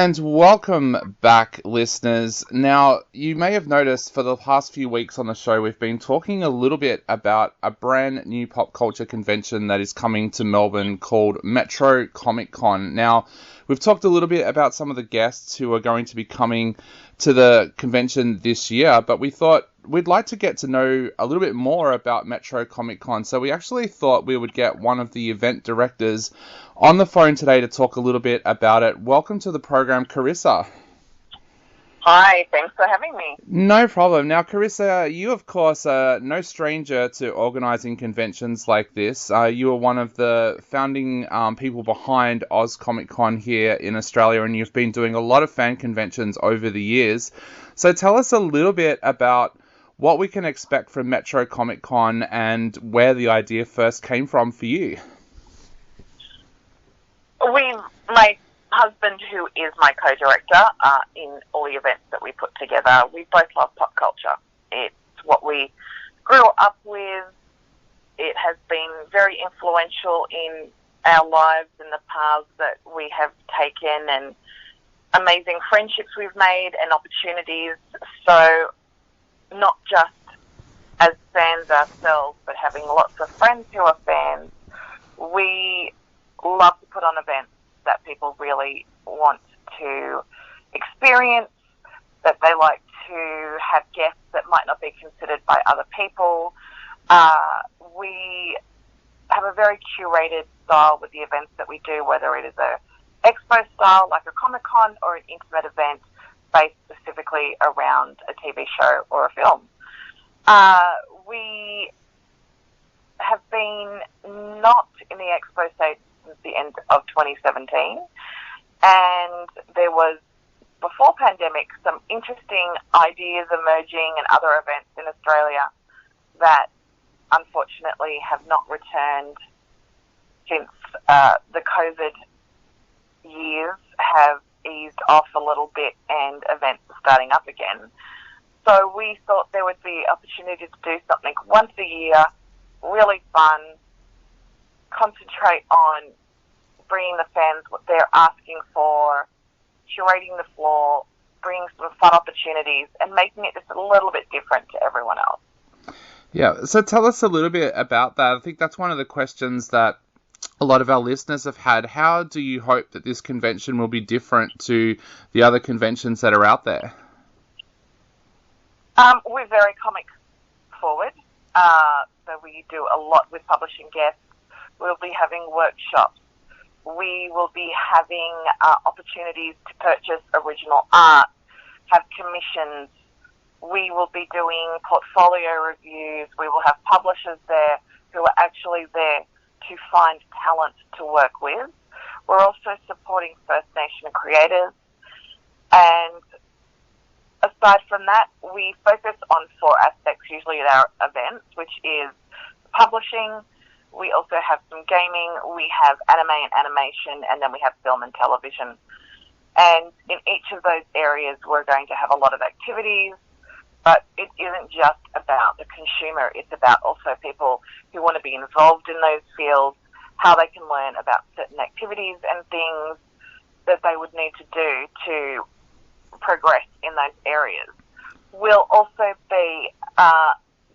And welcome back, listeners. Now, you may have noticed for the past few weeks on the show, we've been talking a little bit about a brand new pop culture convention that is coming to Melbourne called Metro Comic Con. Now, we've talked a little bit about some of the guests who are going to be coming to the convention this year, but we thought we'd like to get to know a little bit more about Metro Comic Con. So we actually thought we would get one of the event directors on the phone today to talk a little bit about it. Welcome to the program, Carissa. Hi, thanks for having me. No problem. Now, Carissa, you, of course, are no stranger to organising conventions like this. You are one of the founding people behind Oz Comic Con here in Australia, and you've been doing a lot of fan conventions over the years. So tell us a little bit about what we can expect from Metro Comic Con and where the idea first came from for you. My husband, who is my co-director in all the events that we put together, we both love pop culture. It's what we grew up with. It has been very influential in our lives and the paths that we have taken and amazing friendships we've made and opportunities. So not just as fans ourselves, but having lots of friends who are fans, we love to put on events that people really want to experience, that they like to have guests that might not be considered by other people. We have a very curated style with the events that we do, whether it is a expo style like a Comic-Con or an intimate event based specifically around a TV show or a film. We have been not in the expo stage since the end of 2017, and there was, before pandemic, some interesting ideas emerging and other events in Australia that unfortunately have not returned since the COVID years have eased off a little bit and events are starting up again. So we thought there would be opportunity to do something once a year, really fun, concentrate on bringing the fans what they're asking for, curating the floor, bringing some fun opportunities, and making it just a little bit different to everyone else. Yeah, so tell us a little bit about that. I think that's one of the questions that a lot of our listeners have had. How do you hope that this convention will be different to the other conventions that are out there? We're very comic forward, so we do a lot with publishing guests. We'll be having workshops. We will be having opportunities to purchase original art, have commissions. We will be doing portfolio reviews. We will have publishers there who are actually there to find talent to work with. We're also supporting First Nation creators. And aside from that, we focus on 4 aspects usually at our events, which is publishing. We also have some gaming. We have anime and animation, and then we have film and television. And in each of those areas, we're going to have a lot of activities. But it isn't just about the consumer. It's about also people who want to be involved in those fields, how they can learn about certain activities and things that they would need to do to progress in those areas. We'll also be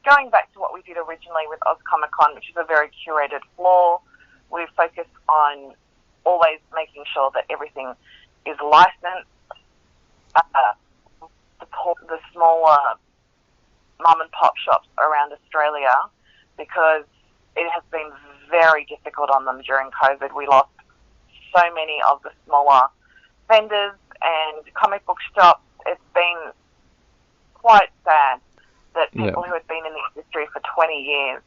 going back to what we did originally with Oz Comic Con, which is a very curated floor. We focus on always making sure that everything is licensed, support the smaller mum and pop shops around Australia, because it has been very difficult on them during COVID. We lost so many of the smaller vendors and comic book shops. It's been quite sad that people who had been in the industry for 20 years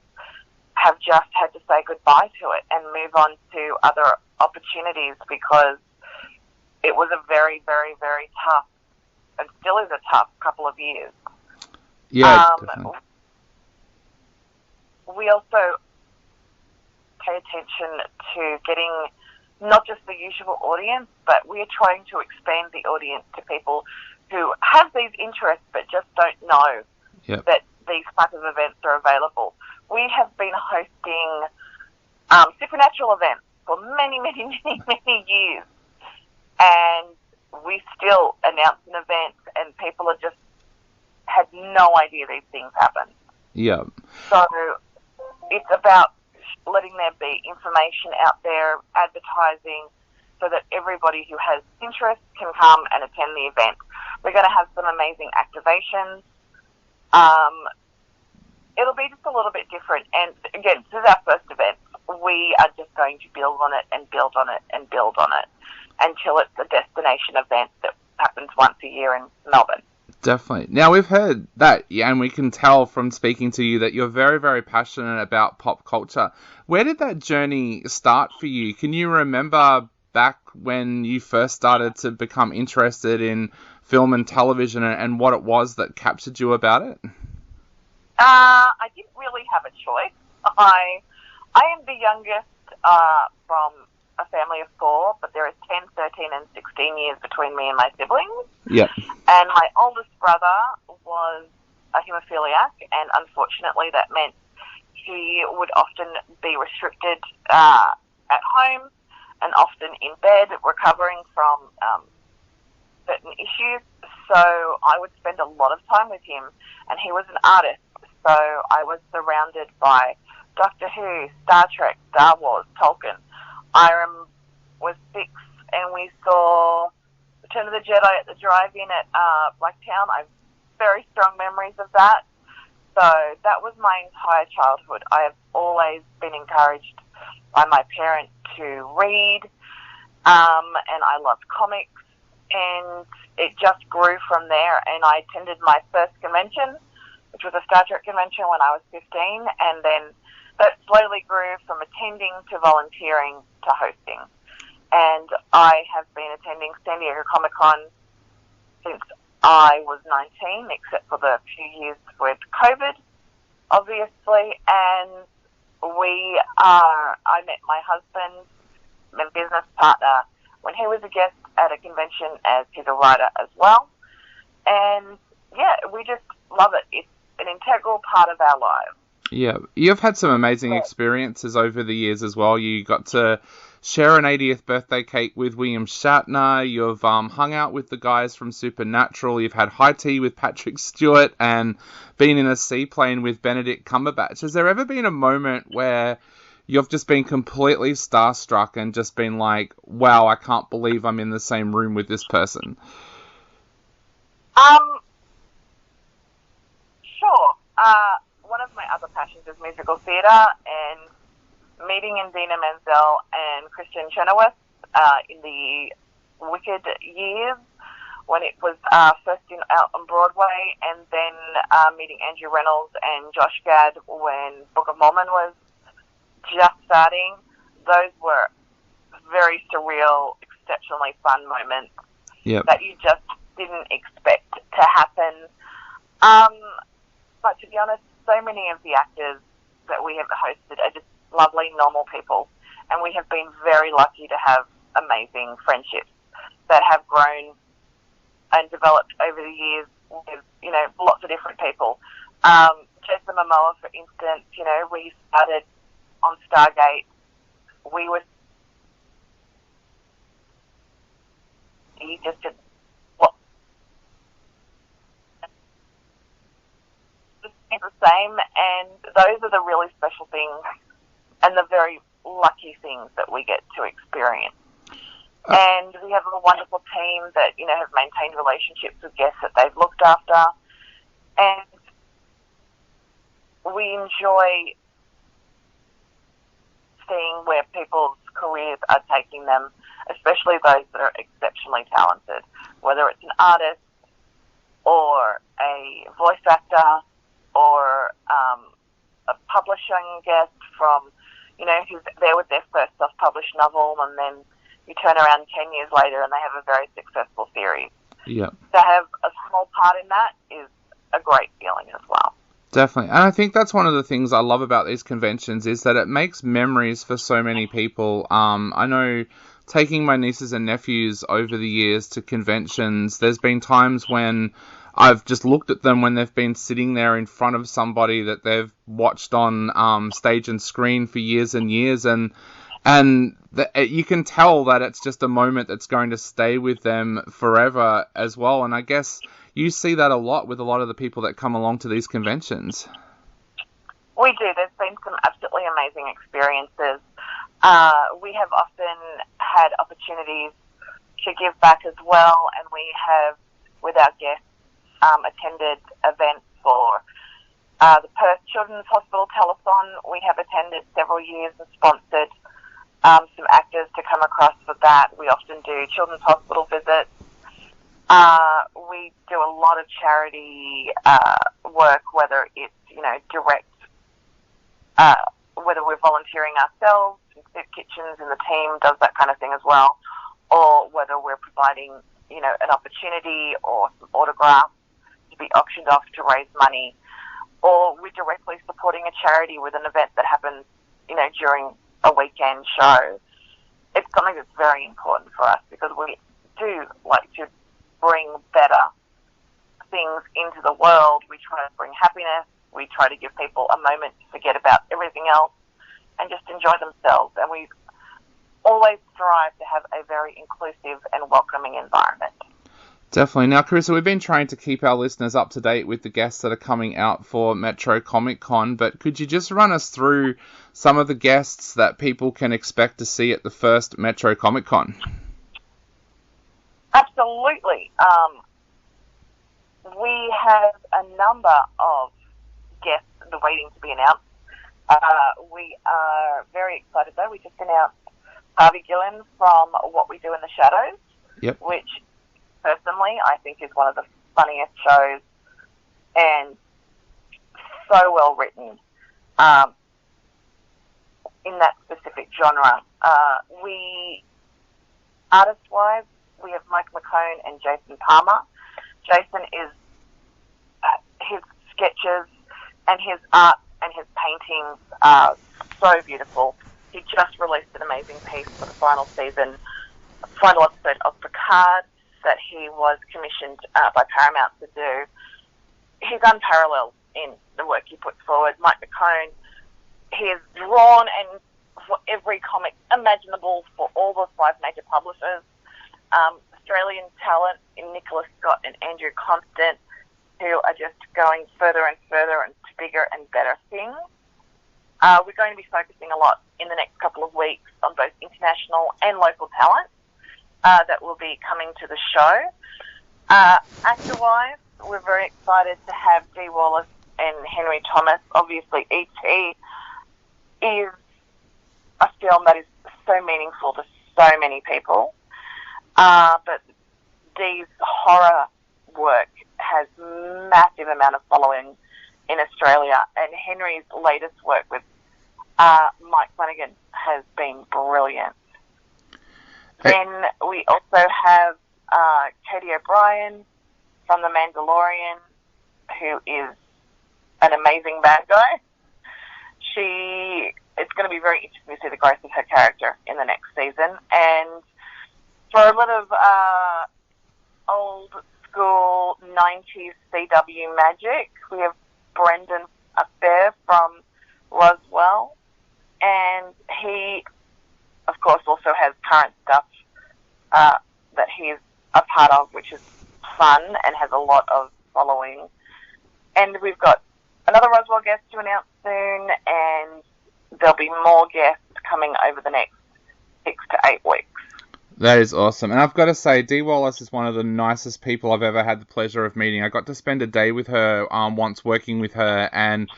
have just had to say goodbye to it and move on to other opportunities, because it was a very, very, very tough, and still is a tough couple of years. Yeah, definitely. We also pay attention to getting not just the usual audience, but we are trying to expand the audience to people who have these interests but just don't know that these types of events are available. We have been hosting supernatural events for many, many, many, many years, and we still announce an event and people are just had no idea these things happen. Yeah. So it's about letting there be information out there, advertising, so that everybody who has interest can come and attend the event. We're going to have some amazing activations. It'll be just a little bit different. And again, this is our first event. We are just going to build on it and build on it and build on it until it's a destination event that happens once a year in Melbourne. Definitely. Now, we've heard that, yeah, and we can tell from speaking to you that you're very, very passionate about pop culture. Where did that journey start for you? Can you remember back when you first started to become interested in film and television and what it was that captured you about it? I didn't really have a choice. I am the youngest from a family of 4, but there is 10, 13 and 16 years between me and my siblings. Yep. And my oldest brother was a haemophiliac, and unfortunately that meant he would often be restricted at home and often in bed recovering from certain issues. So I would spend a lot of time with him, and he was an artist. So I was surrounded by Doctor Who, Star Trek, Star Wars, Tolkien. I was 6 and we saw Return of the Jedi at the drive-in at Blacktown. I have very strong memories of that. So that was my entire childhood. I have always been encouraged by my parents to read, and I loved comics, and it just grew from there. And I attended my first convention, which was a Star Trek convention when I was 15, and then that slowly grew from attending to volunteering to hosting. And I have been attending San Diego Comic-Con since I was 19, except for the few years with COVID, obviously. And I met my husband, my business partner, when he was a guest at a convention, as he's a writer as well. And yeah, we just love it. It's an integral part of our lives. Yeah, you've had some amazing experiences over the years as well. You got to share an 80th birthday cake with William Shatner. You've hung out with the guys from Supernatural. You've had high tea with Patrick Stewart and been in a seaplane with Benedict Cumberbatch. Has there ever been a moment where you've just been completely starstruck and just been like, wow, I can't believe I'm in the same room with this person? Sure. One of my other passions is musical theatre, and meeting Indina Menzel and Christian Chenoweth in the Wicked years when it was first out on Broadway, and then meeting Andrew Reynolds and Josh Gad when Book of Mormon was just starting. Those were very surreal, exceptionally fun moments that you just didn't expect to happen. But to be honest, so many of the actors that we have hosted are just lovely, normal people. And we have been very lucky to have amazing friendships that have grown and developed over the years with, lots of different people. Jason Momoa, for instance, we started on Stargate. He just did the same, and those are the really special things and the very lucky things that we get to experience. And we have a wonderful team that, have maintained relationships with guests that they've looked after, and we enjoy seeing where people's careers are taking them, especially those that are exceptionally talented, whether it's an artist or a voice actor or a publishing guest from, who's there with their first self-published novel, and then you turn around 10 years later and they have a very successful series. Yeah. To have a small part in that is a great feeling as well. Definitely. And I think that's one of the things I love about these conventions is that it makes memories for so many people. I know taking my nieces and nephews over the years to conventions, there's been times when I've just looked at them when they've been sitting there in front of somebody that they've watched on stage and screen for years and years, and And you can tell that it's just a moment that's going to stay with them forever as well. And I guess you see that a lot with a lot of the people that come along to these conventions. We do. There's been some absolutely amazing experiences. We have often had opportunities to give back as well, and we have, with our guests, attended events for the Perth Children's Hospital Telethon. We have attended several years and sponsored some actors to come across for that. We often do children's hospital visits. We do a lot of charity work, whether it's, direct, whether we're volunteering ourselves, Soup Kitchens and the team does that kind of thing as well, or whether we're providing, an opportunity or some autographs to be auctioned off to raise money, or we're directly supporting a charity with an event that happens, during a weekend show. It's something that's very important for us because we do like to bring better things into the world. We try to bring happiness. We try to give people a moment to forget about everything else and just enjoy themselves. And we always strive to have a very inclusive and welcoming environment. Definitely. Now, Carissa, we've been trying to keep our listeners up to date with the guests that are coming out for Metro Comic Con, but could you just run us through some of the guests that people can expect to see at the first Metro Comic Con? Absolutely. We have a number of guests waiting to be announced. We are very excited, though. We just announced Harvey Gillen from What We Do in the Shadows, which personally I think is one of the funniest shows and so well written in that specific genre. Artist-wise, we have Mike McCone and Jason Palmer. Jason is his sketches and his art and his paintings are so beautiful. He just released an amazing piece for the final episode of Picard that he was commissioned by Paramount to do. He's unparalleled in the work he puts forward. Mike McCone, he has drawn and for every comic imaginable for all the 5 major publishers. Australian talent in Nicholas Scott and Andrew Constant, who are just going further and further and to bigger and better things. We're going to be focusing a lot in the next couple of weeks on both international and local talent that will be coming to the show. Actor-wise, we're very excited to have Dee Wallace and Henry Thomas. Obviously, E.T. is a film that is so meaningful to so many people. But Dee's horror work has massive amount of following in Australia, and Henry's latest work with Mike Flanagan has been brilliant. Then we also have Katie O'Brien from The Mandalorian, who is an amazing bad guy. It's going to be very interesting to see the growth of her character in the next season. And for a lot of old school 90s CW magic, we have Brendan Affair from Roswell, and he, of course, also has current stuff that he's a part of, which is fun and has a lot of following. And we've got another Roswell guest to announce soon, and there'll be more guests coming over the next 6 to 8 weeks. That is awesome. And I've got to say, Dee Wallace is one of the nicest people I've ever had the pleasure of meeting. I got to spend a day with her once working with her, and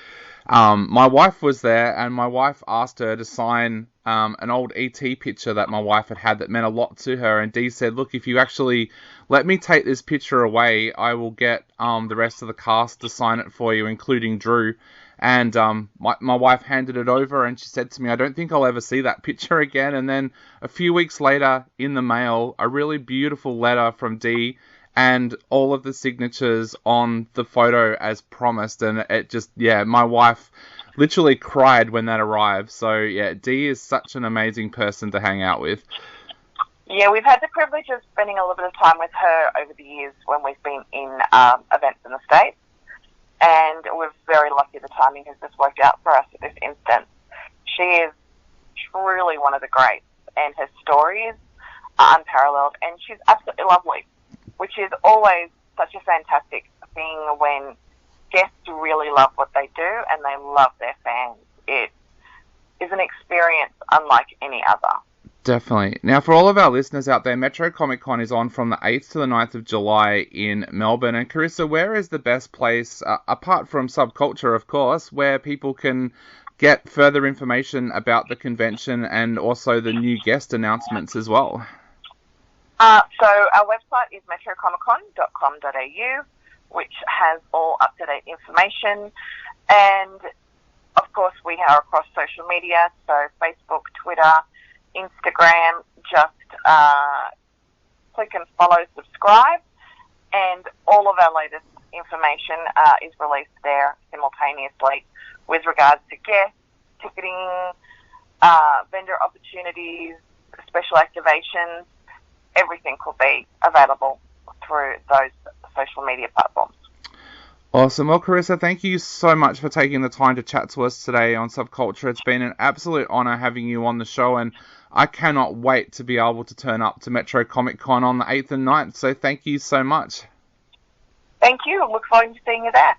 my wife was there, and my wife asked her to sign an old E.T. picture that my wife had that meant a lot to her. And Dee said, look, if you actually let me take this picture away, I will get the rest of the cast to sign it for you, including Drew. And my wife handed it over, and she said to me, I don't think I'll ever see that picture again. And then a few weeks later, in the mail, a really beautiful letter from Dee and all of the signatures on the photo as promised. And it just, my wife literally cried when that arrived. So, Dee is such an amazing person to hang out with. Yeah, we've had the privilege of spending a little bit of time with her over the years when we've been in events in the States. And we're very lucky the timing has just worked out for us at this instance. She is truly one of the greats, and her stories are unparalleled, and she's absolutely lovely, which is always such a fantastic thing when guests really love what they do and they love their fans. It is an experience unlike any other. Definitely. Now, for all of our listeners out there, Metro Comic Con is on from the 8th to the 9th of July in Melbourne. And Carissa, where is the best place, apart from Subculture, of course, where people can get further information about the convention and also the new guest announcements as well? So our website is metrocomiccon.com.au, which has all up-to-date information. And, of course, we are across social media, so Facebook, Twitter, Instagram. Just click and follow, subscribe, and all of our latest information is released there simultaneously with regards to guests, ticketing, vendor opportunities, special activations. Everything will be available through those social media platforms. Awesome. Well, Carissa, thank you so much for taking the time to chat to us today on Subculture. It's been an absolute honour having you on the show, and I cannot wait to be able to turn up to Metro Comic Con on the 8th and 9th, so thank you so much. Thank you. Look forward to seeing you there.